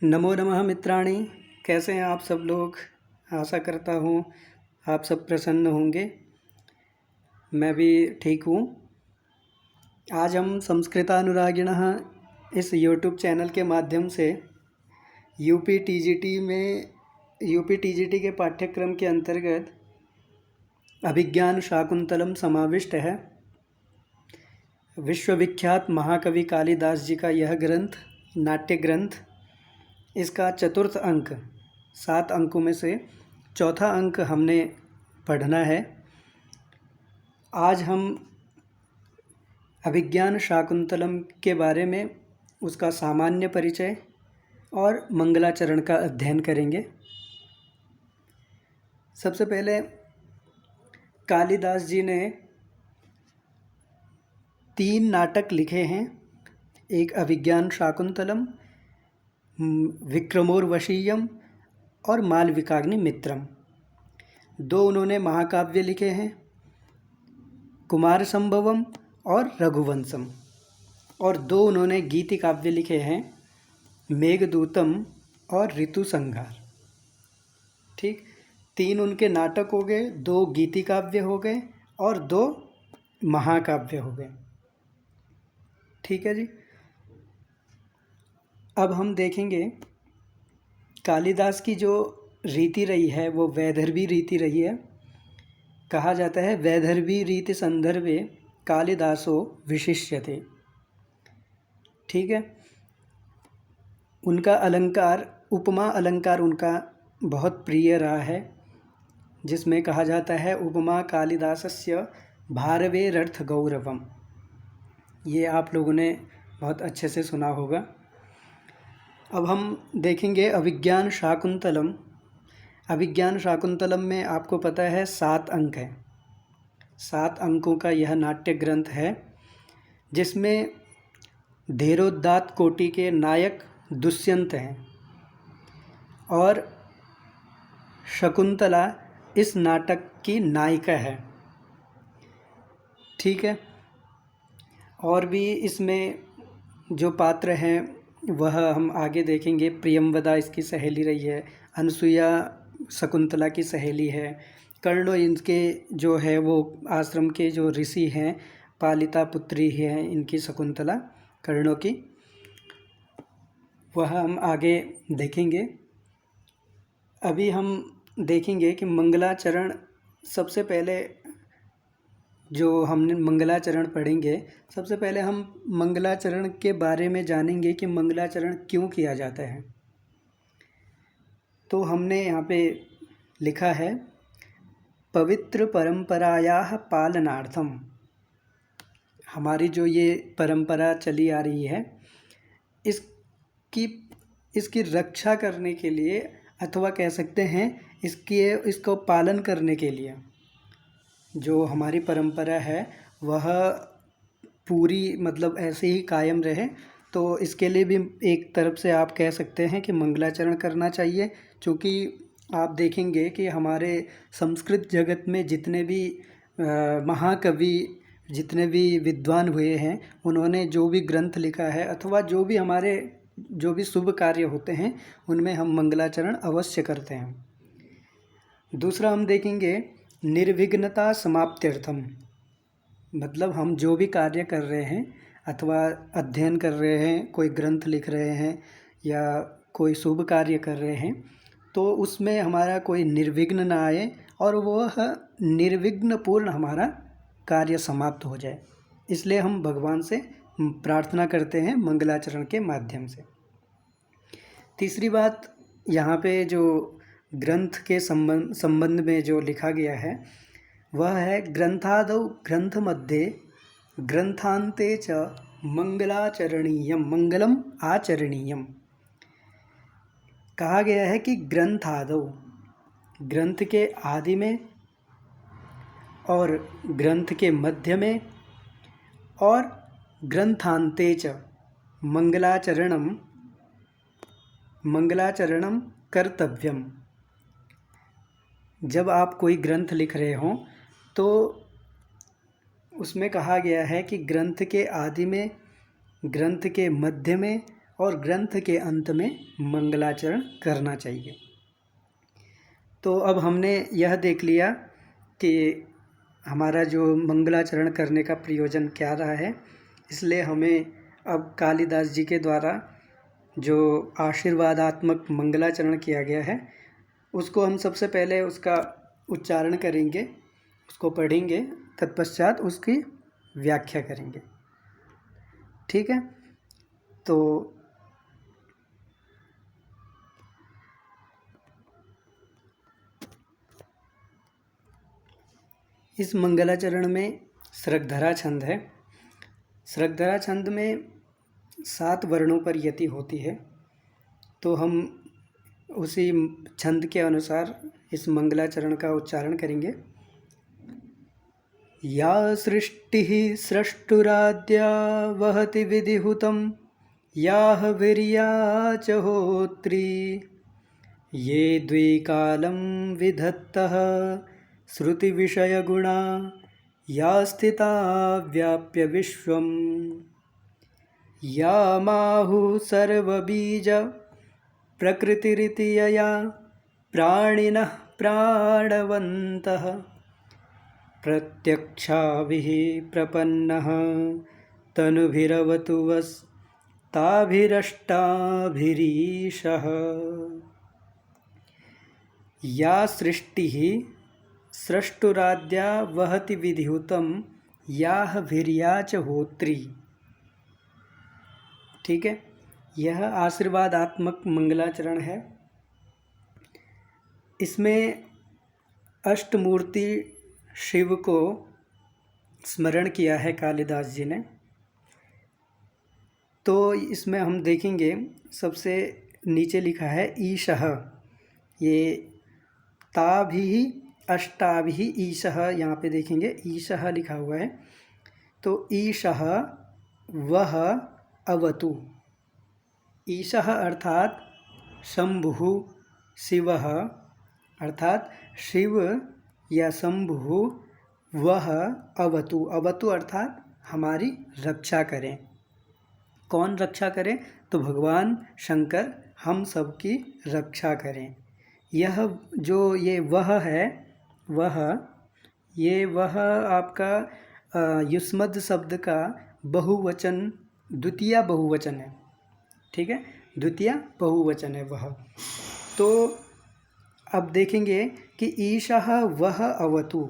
नमो नमः मित्राणि। कैसे हैं आप सब लोग। आशा करता हूँ आप सब प्रसन्न होंगे। मैं भी ठीक हूँ। आज हम संस्कृतानुरागिणः इस यूट्यूब चैनल के माध्यम से यूपी टीजीटी के पाठ्यक्रम के अंतर्गत अभिज्ञान शाकुंतलम समाविष्ट है। विश्वविख्यात महाकवि कालिदास जी का यह ग्रंथ, नाट्य ग्रंथ, इसका चतुर्थ अंक, 7 अंकों में से चौथा अंक हमने पढ़ना है। आज हम अभिज्ञान शाकुंतलम के बारे में उसका सामान्य परिचय और मंगलाचरण का अध्ययन करेंगे। सबसे पहले कालिदास जी ने 3 नाटक लिखे हैं। एक अभिज्ञान शाकुंतलम, विक्रमोर्वशीयम और मालविकाग्निमित्रम। 2 उन्होंने महाकाव्य लिखे हैं, कुमार संभवम और रघुवंशम। और 2 उन्होंने गीति काव्य लिखे हैं, मेघदूतम और ऋतुसंहार। ठीक, 3 उनके नाटक हो गए, 2 गीति काव्य हो गए और 2 महाकाव्य हो गए। ठीक है जी। अब हम देखेंगे कालिदास की जो रीति रही है वो वैदर्भी रीति रही है। कहा जाता है वैदर्भी रीति संदर्भे कालिदासो विशिष्यते। ठीक है। उनका अलंकार, उपमा अलंकार उनका बहुत प्रिय रहा है, जिसमें कहा जाता है उपमा कालिदासस्य भारवेरर्थ गौरवम। ये आप लोगों ने बहुत अच्छे से सुना होगा। अब हम देखेंगे अभिज्ञान शाकुंतलम। अभिज्ञान शाकुंतलम में आपको पता है 7 अंक हैं। 7 अंकों का यह नाट्य ग्रंथ है, जिसमें धीरोदात्त कोटि के नायक दुष्यंत हैं और शकुंतला इस नाटक की नायिका है। ठीक है। और भी इसमें जो पात्र हैं वह हम आगे देखेंगे। प्रियंवदा इसकी सहेली रही है, अनसुया शकुंतला की सहेली है, कर्ण इनके जो है वो आश्रम के जो ऋषि हैं, पालिता पुत्री हैं इनकी शकुंतला, कर्णों की, वह हम आगे देखेंगे। अभी हम देखेंगे कि मंगलाचरण। सबसे पहले जो हमने मंगलाचरण पढ़ेंगे, सबसे पहले हम मंगलाचरण के बारे में जानेंगे कि मंगलाचरण क्यों किया जाता है। तो हमने यहाँ पे लिखा है पवित्र परंपरायाः पालनार्थम। हमारी जो ये परंपरा चली आ रही है, इसकी रक्षा करने के लिए, अथवा कह सकते हैं इसको पालन करने के लिए, जो हमारी परंपरा है वह पूरी मतलब ऐसे ही कायम रहे, तो इसके लिए भी एक तरफ से आप कह सकते हैं कि मंगलाचरण करना चाहिए। क्योंकि आप देखेंगे कि हमारे संस्कृत जगत में जितने भी महाकवि, जितने भी विद्वान हुए हैं, उन्होंने जो भी ग्रंथ लिखा है अथवा जो भी शुभ कार्य होते हैं उनमें हम मंगलाचरण अवश्य करते हैं। दूसरा हम देखेंगे निर्विघ्नता समाप्त्यर्थम। मतलब हम जो भी कार्य कर रहे हैं अथवा अध्ययन कर रहे हैं, कोई ग्रंथ लिख रहे हैं या कोई शुभ कार्य कर रहे हैं, तो उसमें हमारा कोई निर्विघ्न ना आए और वह निर्विघ्न पूर्ण हमारा कार्य समाप्त हो जाए। इसलिए हम भगवान से प्रार्थना करते हैं मंगलाचरण के माध्यम से। तीसरी बात, यहाँ पे जो ग्रंथ के संबंध में जो लिखा गया है वह है ग्रंथादौ ग्रंथ मध्ये ग्रंथांते च मंगलाचरणीयम, मंगलम आचरणीयम। कहा गया है कि ग्रंथादौ, ग्रंथ के आदि में और ग्रंथ के मध्य में और ग्रंथांते च मंगलाचरणम कर्तव्यम। जब आप कोई ग्रंथ लिख रहे हों तो उसमें कहा गया है कि ग्रंथ के आदि में, ग्रंथ के मध्य में और ग्रंथ के अंत में मंगलाचरण करना चाहिए। तो अब हमने यह देख लिया कि हमारा जो मंगलाचरण करने का प्रयोजन क्या रहा है, इसलिए हमें अब कालिदास जी के द्वारा जो आशीर्वादात्मक मंगलाचरण किया गया है उसको हम सबसे पहले उसका उच्चारण करेंगे, उसको पढ़ेंगे, तत्पश्चात उसकी व्याख्या करेंगे। ठीक है, तो इस मंगलाचरण में सृगधरा छंद है। सृगधरा छंद में 7 वर्णों पर यति होती है, तो हम उसी छंद के अनुसार इस मंगलाचरण का उच्चारण करेंगे। या सृष्टिः स्रष्टुराद्या वहति विधिहुतं याह वीर्या च होत्री ये द्विकालं विधत्तः श्रुतिविषयगुणा या स्थिता व्याप्य विश्वम् या माहुः सर्वबीज प्रकृतिरिति यया प्राणिनः प्राणवन्तः प्रत्यक्षाभिः प्रपन्नः तनुभिरवतु वस्ताभिरष्टाभिरीशः। या सृष्टिः स्रष्टुराद्या वहति विधिहुतं याह वीर्या च होत्री। ठीक है, यह आशीर्वादात्मक मंगलाचरण है। इसमें अष्टमूर्ति शिव को स्मरण किया है कालिदास जी ने। तो इसमें हम देखेंगे सबसे नीचे लिखा है ईशः, ये ताभिः अष्टाभिः ईशः, यहाँ पे देखेंगे ईशः लिखा हुआ है। तो ईशः वह अवतु, ईशः अर्थात शंभुः, शिवः अर्थात शिव या शंभुः, वह अवतु, अवतु अर्थात हमारी रक्षा करें। कौन रक्षा करें? तो भगवान शंकर हम सब की रक्षा करें। यह जो ये वह है, वह आपका युष्मद् शब्द का बहुवचन, द्वितीय बहुवचन है। ठीक है, द्वितीय बहुवचन है वह। तो अब देखेंगे कि ईशः वह अवतु,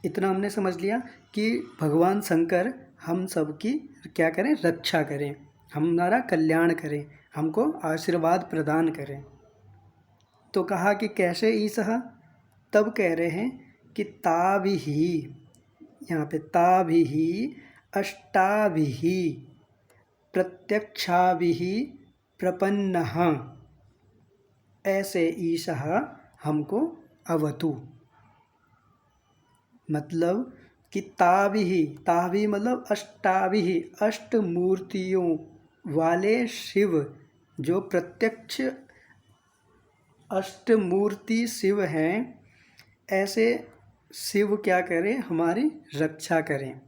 इतना हमने समझ लिया कि भगवान शंकर हम सब की क्या करें? रक्षा करें, हमारा कल्याण करें, हमको आशीर्वाद प्रदान करें। तो कहा कि कैसे ईशः? तब कह रहे हैं कि ताभिः, यहाँ पे ताभिः अष्टाभिः प्रत्यक्षाभिः प्रपन्नः, ऐसे ईशः हमको अवतु। मतलब कि ताभिः, ताभिः मतलब अष्टाभिः, अष्ट मूर्तियों वाले शिव, जो प्रत्यक्ष अष्टमूर्ति शिव हैं, ऐसे शिव क्या करें? हमारी रक्षा करें।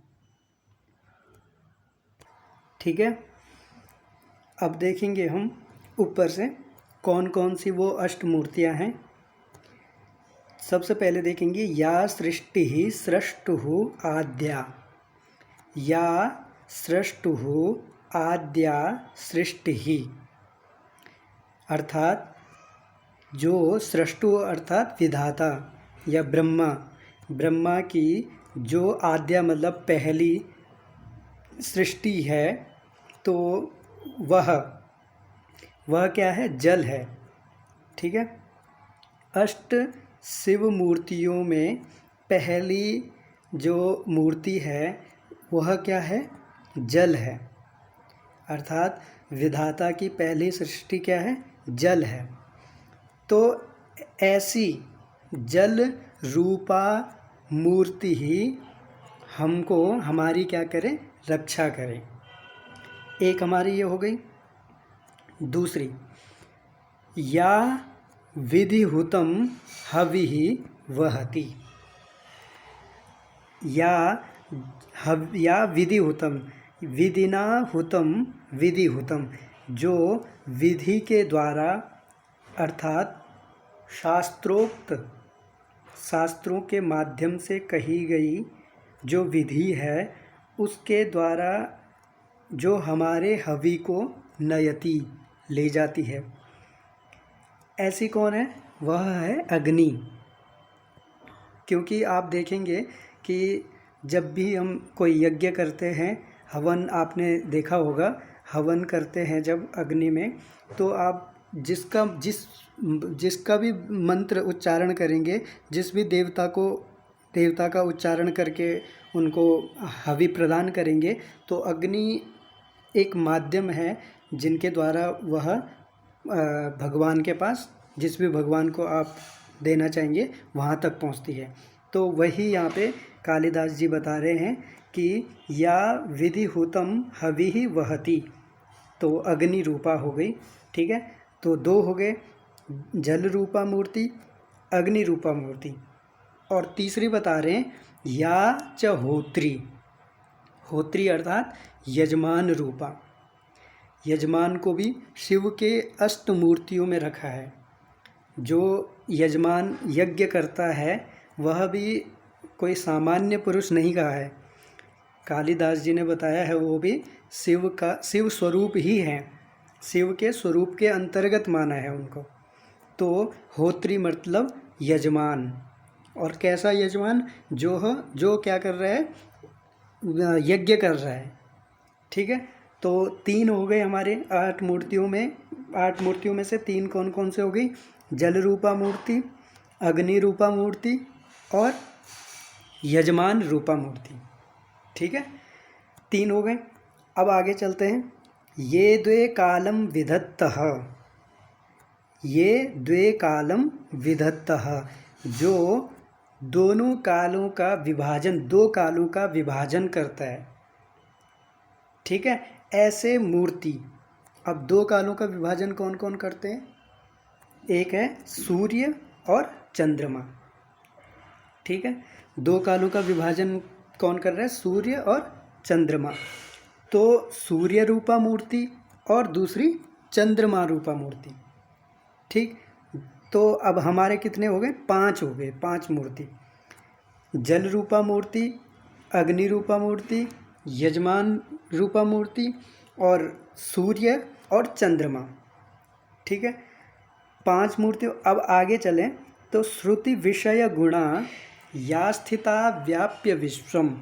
ठीक है, अब देखेंगे हम ऊपर से कौन कौन सी वो अष्टमूर्तियां हैं। सबसे पहले देखेंगे या सृष्टिः स्रष्टुः आद्या, या स्रष्टुः आद्या सृष्टिः, अर्थात जो सृष्टु अर्थात विधाता या ब्रह्मा, ब्रह्मा की जो आद्या मतलब पहली सृष्टि है, तो वह क्या है? जल है। ठीक है, अष्ट शिव मूर्तियों में पहली जो मूर्ति है वह क्या है? जल है, अर्थात विधाता की पहली सृष्टि क्या है? जल है। तो ऐसी जल रूपा मूर्ति ही हमको हमारी क्या करें? रक्षा करें। एक हमारी ये हो गई। दूसरी, या विधिहुतं हविः वहति, या विधिहुतं, विधिना हुतं विधिहुतं, जो विधि के द्वारा अर्थात शास्त्रों के माध्यम से कही गई जो विधि है उसके द्वारा जो हमारे हवि को नयति ले जाती है, ऐसी कौन है? वह है अग्नि। क्योंकि आप देखेंगे कि जब भी हम कोई यज्ञ करते हैं, हवन आपने देखा होगा, हवन करते हैं जब अग्नि में, तो आप जिसका भी मंत्र उच्चारण करेंगे, जिस भी देवता का उच्चारण करके उनको हवि प्रदान करेंगे, तो अग्नि एक माध्यम है जिनके द्वारा वह भगवान के पास, जिस भी भगवान को आप देना चाहेंगे वहाँ तक पहुँचती है। तो वही यहाँ पे कालिदास जी बता रहे हैं कि या विधि हुतम हविहि वहति, तो अग्नि रूपा हो गई। ठीक है, तो दो हो गए, जल रूपा मूर्ति, अग्नि रूपा मूर्ति। और तीसरी बता रहे हैं या च होत्री, होत्री अर्थात यजमान रूपा। यजमान को भी शिव के अष्ट मूर्तियों में रखा है। जो यजमान यज्ञ करता है वह भी कोई सामान्य पुरुष नहीं कहा है, कालिदास जी ने बताया है वो भी शिव स्वरूप ही है, शिव के स्वरूप के अंतर्गत माना है उनको। तो होत्री मतलब यजमान, और कैसा यजमान? जो क्या कर रहा है? यज्ञ कर रहा है। ठीक है, तो तीन हो गए हमारे 8 मूर्तियों में से तीन कौन कौन से हो गई? जल रूपा मूर्ति, अग्नि रूपा मूर्ति और यजमान रूपा मूर्ति। ठीक है, 3 हो गए। अब आगे चलते हैं। ये द्वे कालम विधत्तः, ये द्वे कालम विधत्तः, जो दोनों कालों का विभाजन, 2 कालों का विभाजन करता है। ठीक है, ऐसे मूर्ति। अब 2 कालों का विभाजन कौन कौन करते हैं? एक है सूर्य और चंद्रमा। ठीक है, 2 कालों का विभाजन कौन कर रहा है? सूर्य और चंद्रमा। तो सूर्य रूपा मूर्ति और दूसरी चंद्रमा रूपा मूर्ति। ठीक, तो अब हमारे कितने हो गए? 5 हो गए, 5 मूर्ति। जल रूपा मूर्ति, अग्नि रूपा मूर्ति, यजमान रूपा मूर्ति और सूर्य और चंद्रमा। ठीक है, 5 मूर्ति। अब आगे चलें तो श्रुति विषय गुणा या स्थिता व्याप्य विश्वम।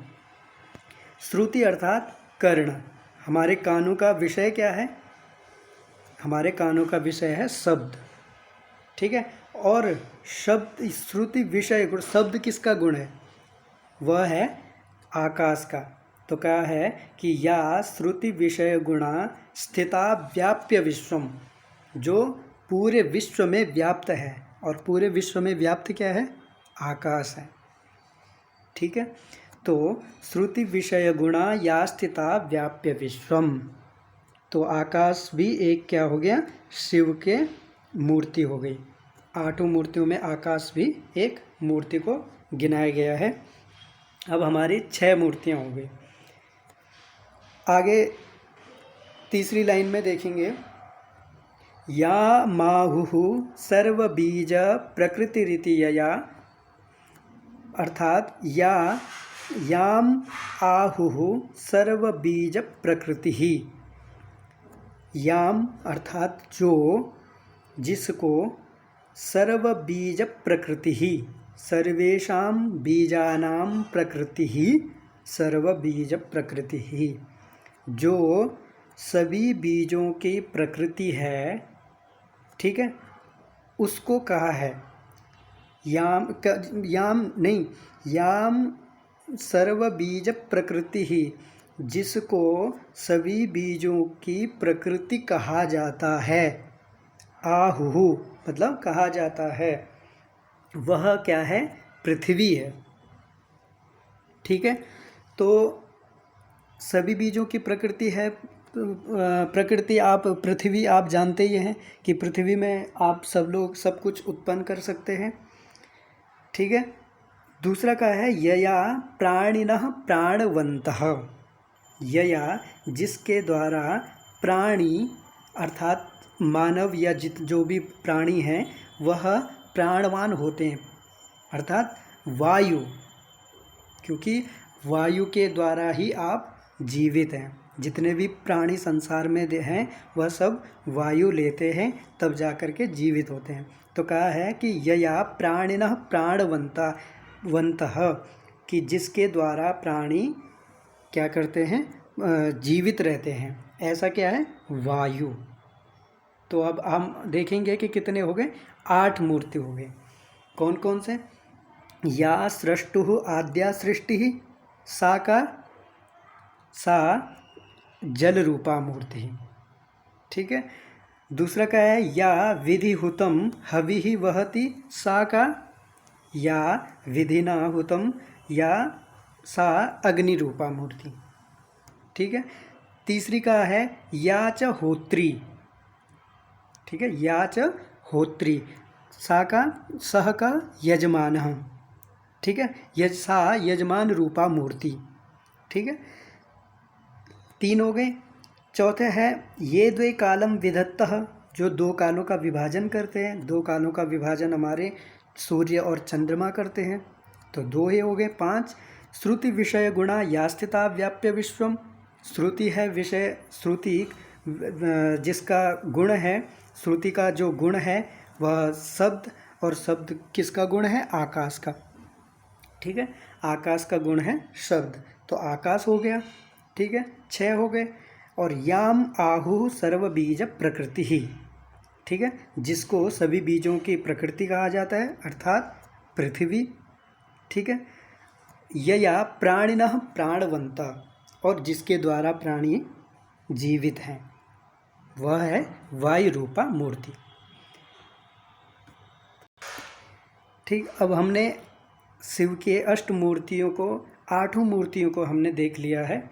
श्रुति अर्थात कर्ण। हमारे कानों का विषय क्या है? हमारे कानों का विषय है शब्द। ठीक है, और शब्द, श्रुति विषय गुण, शब्द किसका गुण है? वह है आकाश का। तो क्या है कि या श्रुति विषय गुणा स्थिता व्याप्य विश्वम, जो पूरे विश्व में व्याप्त है, और पूरे विश्व में व्याप्त क्या है? आकाश है। ठीक है, तो श्रुति विषय गुणा या स्थिता व्याप्य विश्वम, तो आकाश भी एक क्या हो गया? शिव के मूर्ति हो गई। 8 मूर्तियों में आकाश भी एक मूर्ति को गिनाया गया है। अब हमारी 6 मूर्तियाँ हो गई। आगे तीसरी लाइन में देखेंगे, या माहुहु सर्वबीज प्रकृतिरिति यया, अर्थात याम आहुहु सर्वबीज प्रकृति ही। याम अर्थात जो, जिसको, सर्वबीज प्रकृति ही, सर्वेषां बीजानां प्रकृति ही सर्वबीज प्रकृति ही, जो सभी बीजों की प्रकृति है। ठीक है, उसको कहा है याम सर्वबीज प्रकृति ही, जिसको सभी बीजों की प्रकृति कहा जाता है। आहुहु मतलब कहा जाता है, वह क्या है? पृथ्वी है। ठीक है, तो सभी बीजों की प्रकृति है। प्रकृति पृथ्वी आप जानते ही हैं कि पृथ्वी में आप सब लोग सब कुछ उत्पन्न कर सकते हैं। ठीक है, दूसरा का है यया प्राणिनः प्राणवन्तः, यया जिसके द्वारा प्राणी अर्थात मानव या जो भी प्राणी हैं वह प्राणवान होते हैं, अर्थात वायु, क्योंकि वायु के द्वारा ही आप जीवित हैं। जितने भी प्राणी संसार में हैं वह सब वायु लेते हैं तब जा कर के जीवित होते हैं। तो कहा है कि यया प्राणिनः प्राणवन्तः, कि जिसके द्वारा प्राणी क्या करते हैं, जीवित रहते हैं। ऐसा क्या है, वायु। तो अब हम देखेंगे कि कितने हो गए, 8 मूर्ति हो गए। कौन कौन से, या सृष्टुः आद्या सृष्टिः सा जल रूपा मूर्ति, ठीक है। दूसरा क्या है, या विधिहुतम हविः वहति सा का, या विधिना हुतम या सा अग्नि रूपा मूर्ति, ठीक है। तीसरी का है या च होत्री, ठीक है, या च होत्री, सा का सह का यजमान, ठीक है, सा यजमान रूपा मूर्ति, ठीक है। 3 हो गए। चौथे है ये द्वे कालम विधत्तः, जो 2 कालों का विभाजन करते हैं। 2 कालों का विभाजन हमारे सूर्य और चंद्रमा करते हैं, तो 2 ही हो गए। 5 श्रुति विषय गुणा या स्थिता व्याप्य विश्वम, श्रुति है विषय, श्रुति जिसका गुण है, श्रुति का जो गुण है वह शब्द, और शब्द किसका गुण है, आकाश का, ठीक है। आकाश का गुण है शब्द, तो आकाश हो गया, ठीक है। 6 हो गए। और याम आहु सर्व बीज प्रकृति ही, ठीक है, जिसको सभी बीजों की प्रकृति कहा जाता है, अर्थात पृथ्वी, ठीक है। यया प्राणिनः प्राणवंता, और जिसके द्वारा प्राणी जीवित हैं, वह है वायु रूपा मूर्ति, ठीक। अब हमने शिव के 8 मूर्तियों को, 8 मूर्तियों को हमने देख लिया है।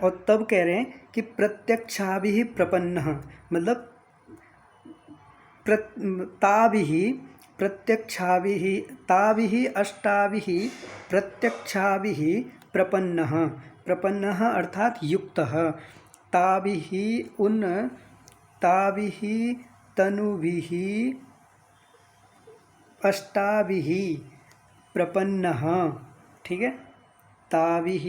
और तब कह रहे हैं कि प्रत्यक्षाभिः प्रपन्नः, मतलब ताभिः अष्टाभिः प्रत्यक्षाभिः प्रपन्नः, प्रपन्नः अर्थात युक्तः, ताभिः तनुभिः अष्टाभिः प्रपन्नः, ठीक है। ताभिः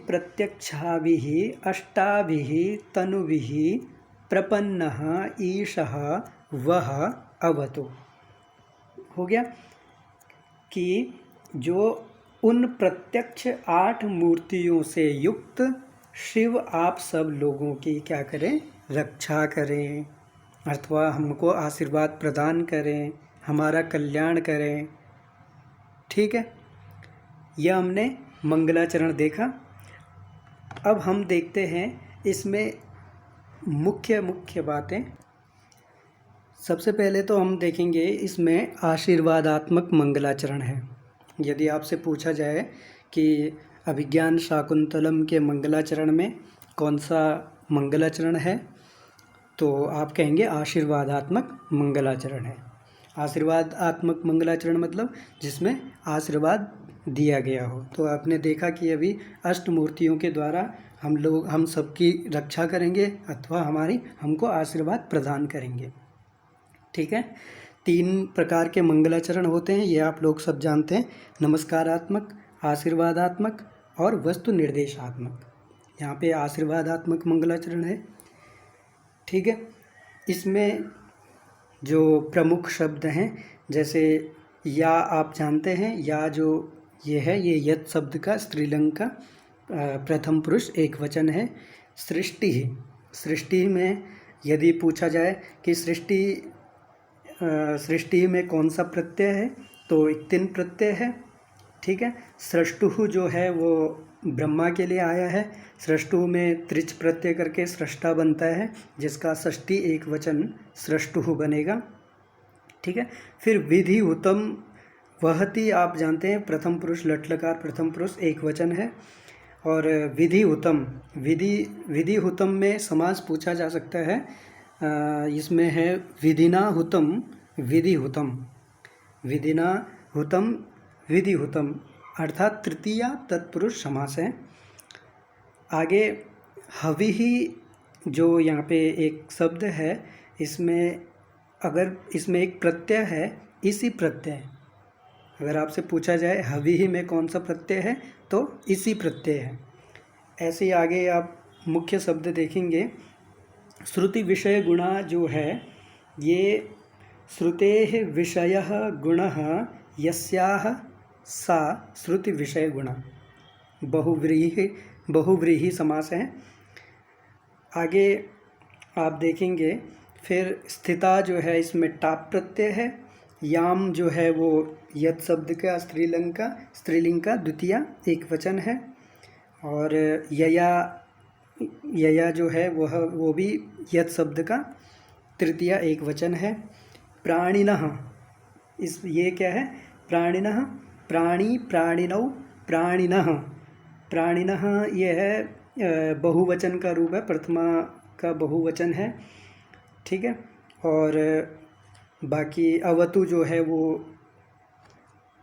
प्रत्यक्षाभिः अष्टाभिः तनुभिः प्रपन्नः ईशः वह अवतु, हो गया। कि जो उन प्रत्यक्ष 8 मूर्तियों से युक्त शिव आप सब लोगों की क्या करें, रक्षा करें, अथवा हमको आशीर्वाद प्रदान करें, हमारा कल्याण करें, ठीक है। यह हमने मंगलाचरण देखा। अब हम देखते हैं इसमें मुख्य बातें। सबसे पहले तो हम देखेंगे इसमें आशीर्वादात्मक मंगलाचरण है। यदि आपसे पूछा जाए कि अभिज्ञान शाकुंतलम के मंगलाचरण में कौन सा मंगलाचरण है, तो आप कहेंगे आशीर्वादात्मक मंगलाचरण है। आशीर्वादात्मक मंगलाचरण मतलब जिसमें आशीर्वाद दिया गया हो। तो आपने देखा कि अभी 8 मूर्तियों के द्वारा हम सबकी रक्षा करेंगे अथवा हमको आशीर्वाद प्रदान करेंगे, ठीक है। 3 प्रकार के मंगलाचरण होते हैं, ये आप लोग सब जानते हैं, नमस्कारात्मक, आशीर्वादात्मक और वस्तु निर्देशात्मक। यहाँ पे आशीर्वादात्मक मंगलाचरण है, ठीक है। इसमें जो प्रमुख शब्द हैं, जैसे या आप जानते हैं, या जो ये है, ये यत् शब्द का स्त्रीलिंग का प्रथम पुरुष एकवचन है। सृष्टि में यदि पूछा जाए कि सृष्टि में कौन सा प्रत्यय है, तो 3 प्रत्यय है, ठीक है। सृष्टुः जो है वो ब्रह्मा के लिए आया है। सृष्टुः में त्रिच प्रत्यय करके सृष्टा बनता है, जिसका षष्ठी एकवचन सृष्टुः बनेगा, ठीक है। फिर विधिहुतम वहति, आप जानते हैं प्रथम पुरुष लट्लकार प्रथम पुरुष एकवचन है। और विधिहुतम में समास पूछा जा सकता है, इसमें है विधिना हुतम विधिहुतम, अर्थात तृतीया तत्पुरुष समास है। आगे हविः जो यहाँ पे एक शब्द है, इसमें अगर इसमें एक प्रत्यय है, इसी प्रत्यय, अगर आपसे पूछा जाए हविः में कौन सा प्रत्यय है तो इसी प्रत्यय है। ऐसे ही आगे आप मुख्य शब्द देखेंगे। श्रुति विषय गुणा जो है, ये श्रुतेः विषयः गुणः यस्याः सा श्रुति विषय गुणा, बहुव्रीहि समास है। आगे आप देखेंगे फिर स्थिता जो है, इसमें टाप प्रत्यय है। याम जो है वो यत् शब्द का स्त्रीलिंग का द्वितीया एक वचन है। और यया जो है वो भी यत् शब्द का तृतीया एक वचन है। प्राणिनः, ये क्या है, प्राणिनः, प्राणी, प्राणिनौ, प्राणिनः। प्राणिनः ये है बहुवचन का रूप है, प्रथमा का बहुवचन है, ठीक है। और बाकी अवतु जो है वो,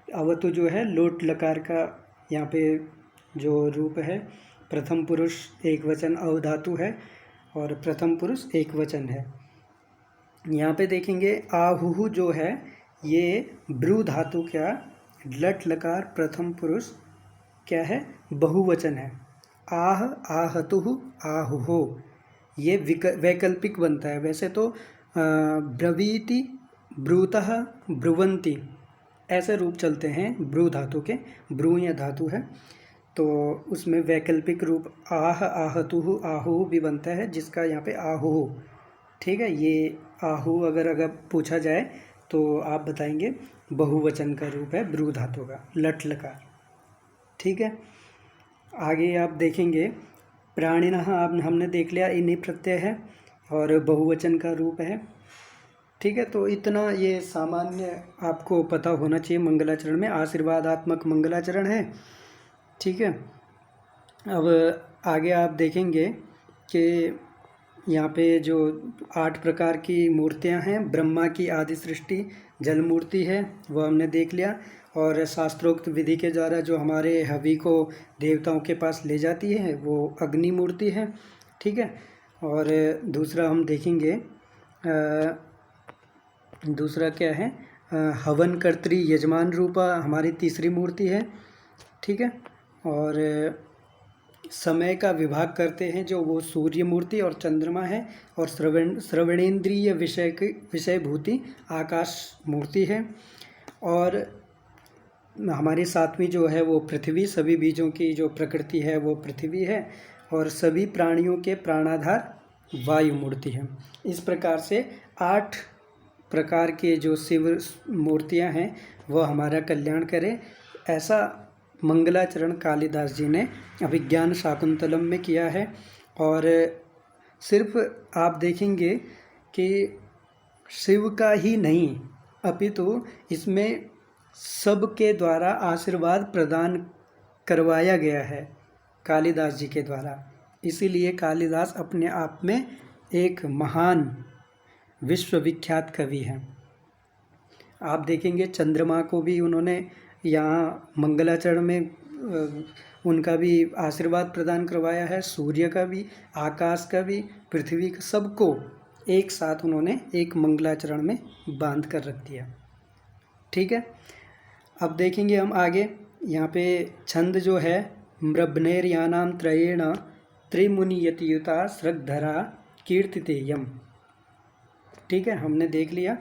अवतु जो है लोट लकार का यहाँ पे जो रूप है, प्रथम पुरुष एक वचन अवधातु है और प्रथम पुरुष एक वचन है। यहाँ पे देखेंगे आहुः जो है, ये ब्रू धातु का लट लकार प्रथम पुरुष क्या है, बहुवचन है। आह, आहतुः, आहुः, ये वैकल्पिक बनता है। वैसे तो ब्रवीति, ब्रूतः, ब्रुवन्ति ऐसे रूप चलते हैं ब्रू धातु के, ब्रू या धातु है तो उसमें वैकल्पिक रूप आह, आहतुः, आहुः भी बनता है, जिसका यहाँ पे आहुः, ठीक है। ये आहु अगर पूछा जाए तो आप बताएंगे बहुवचन का रूप है ब्रू धातु का, लट लकार, ठीक है। आगे आप देखेंगे प्राणिनः, आप हमने देख लिया इन्हीं प्रत्यय है और बहुवचन का रूप है, ठीक है। तो इतना ये सामान्य आपको पता होना चाहिए मंगलाचरण में, आशीर्वादात्मक मंगलाचरण है, ठीक है। अब आगे आप देखेंगे कि यहाँ पे जो 8 प्रकार की मूर्तियाँ हैं, ब्रह्मा की आदि सृष्टि जल मूर्ति है, वो हमने देख लिया। और शास्त्रोक्त विधि के द्वारा जो हमारे हवि को देवताओं के पास ले जाती है वो अग्नि मूर्ति है, ठीक है। और दूसरा हम देखेंगे, दूसरा क्या है, हवन कर्त्री यजमान रूपा हमारी तीसरी मूर्ति है, ठीक है। और समय का विभाग करते हैं जो वो सूर्य मूर्ति और चंद्रमा है। और श्रवणेन्द्रिय विषयभूति आकाश मूर्ति है। और हमारी सातवीं जो है वो पृथ्वी, सभी बीजों की जो प्रकृति है वो पृथ्वी है। और सभी प्राणियों के प्राणाधार वायु मूर्ति है। इस प्रकार से 8 प्रकार के जो शिव मूर्तियां हैं वह हमारा कल्याण करें, ऐसा मंगलाचरण कालिदास जी ने अभिज्ञान शाकुंतलम में किया है। और सिर्फ आप देखेंगे कि शिव का ही नहीं, अपितु इसमें सबके द्वारा आशीर्वाद प्रदान करवाया गया है कालिदास जी के द्वारा। इसीलिए कालिदास अपने आप में एक महान विश्वविख्यात कवि हैं। आप देखेंगे चंद्रमा को भी उन्होंने यहाँ मंगलाचरण में उनका भी आशीर्वाद प्रदान करवाया है, सूर्य का भी, आकाश का भी, पृथ्वी का, सबको एक साथ उन्होंने एक मंगलाचरण में बांध कर रख दिया, ठीक है। अब देखेंगे हम आगे, यहाँ पे छंद जो है, मृब्नेर्यानां त्रयेण त्रिमुनियतियुता सृग्धरा कीर्तितेयम, ठीक है, हमने देख लिया।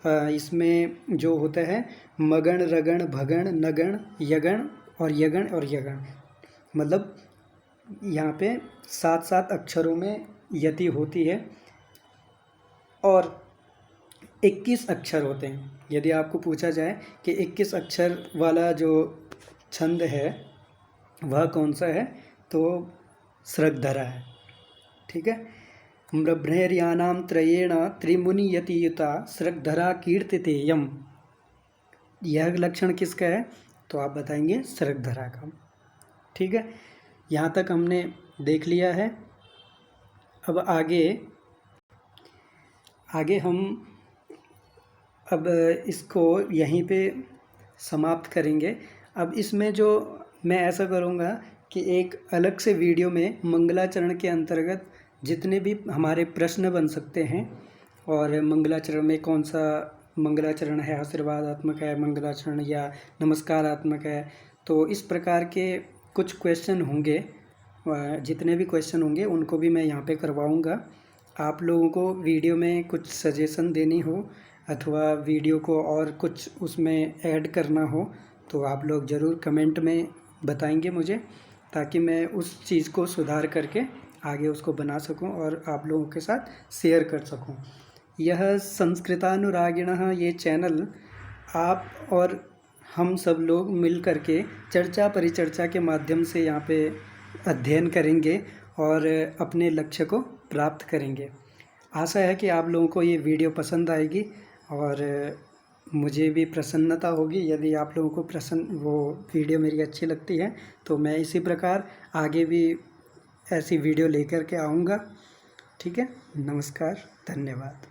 इसमें जो होता है मगण, रगण, भगण, नगण, यगण और यगण और यगण, मतलब यहाँ पे 7-7 अक्षरों में यति होती है और 21 अक्षर होते हैं। यदि आपको पूछा जाए कि 21 अक्षर वाला जो छंद है वह कौन सा है, तो सृग्धरा है, ठीक है। मृब्नेर्यानां त्रयेण त्रिमुनियतियुता सृग्धरा कीर्तितेयम, यह लक्षण किसका है, तो आप बताएंगे सृग्धरा का, ठीक है। यहाँ तक हमने देख लिया है। अब आगे हम अब इसको यहीं पे समाप्त करेंगे। अब इसमें जो मैं ऐसा करूँगा कि एक अलग से वीडियो में मंगलाचरण के अंतर्गत जितने भी हमारे प्रश्न बन सकते हैं, और मंगलाचरण में कौन सा मंगलाचरण है, आशीर्वादात्मक है मंगलाचरण या नमस्कारात्मक है, तो इस प्रकार के कुछ क्वेश्चन होंगे। जितने भी क्वेश्चन होंगे उनको भी मैं यहाँ पे करवाऊँगा। आप लोगों को वीडियो में कुछ सजेशन देनी हो अथवा वीडियो को और कुछ उसमें ऐड करना हो तो आप लोग ज़रूर कमेंट में बताएंगे मुझे, ताकि मैं उस चीज़ को सुधार करके आगे उसको बना सकूं और आप लोगों के साथ शेयर कर सकूं। यह संस्कृतानुरागिणः ये चैनल आप और हम सब लोग मिल कर के चर्चा परिचर्चा के माध्यम से यहाँ पे अध्ययन करेंगे और अपने लक्ष्य को प्राप्त करेंगे। आशा है कि आप लोगों को ये वीडियो पसंद आएगी और मुझे भी प्रसन्नता होगी यदि आप लोगों को वो वीडियो मेरी अच्छी लगती है, तो मैं इसी प्रकार आगे भी ऐसी वीडियो लेकर के आऊँगा। ठीक है, नमस्कार, धन्यवाद।